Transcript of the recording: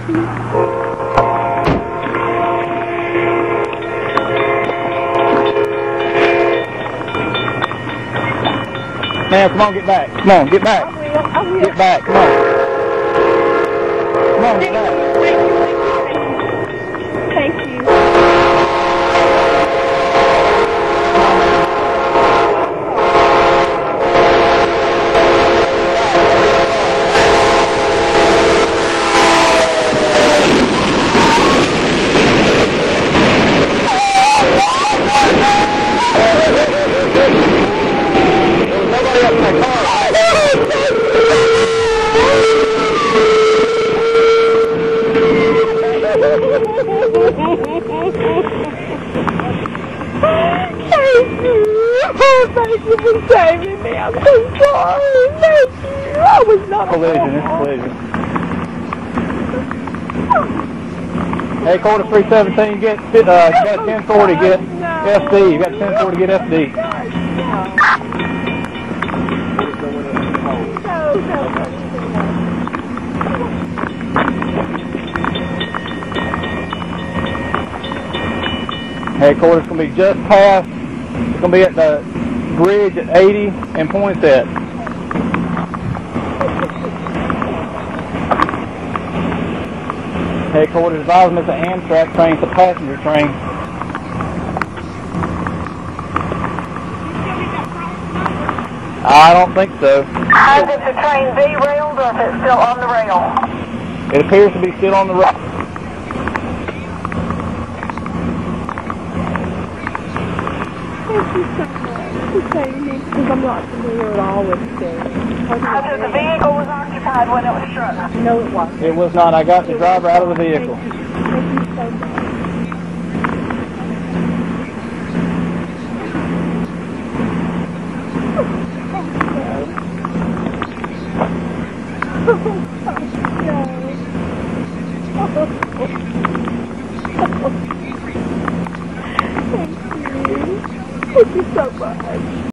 Now, come on, get back. Come on, get back. I will. Get back, come on. Come on, get back. Thank you. Thank you for saving me. I'm so sorry. Thank you. I was not Collision, it's collision. Hey, quarter 317, you got 1040, get FD. You got 1040, get FD. Headquarters is going to be just past, it's going to be at the bridge at 80 and Poinsett. Headquarters advising it's an Amtrak train, it's a passenger train. I don't think so. Is the train derailed or if it's still on the rail? It appears to be still on the rail. Thank you so much for saving me because I'm not familiar at all with things. The vehicle was occupied when it was struck. No, it wasn't. It was not. I got the driver out of the vehicle. Thank you so much. Thank you so much.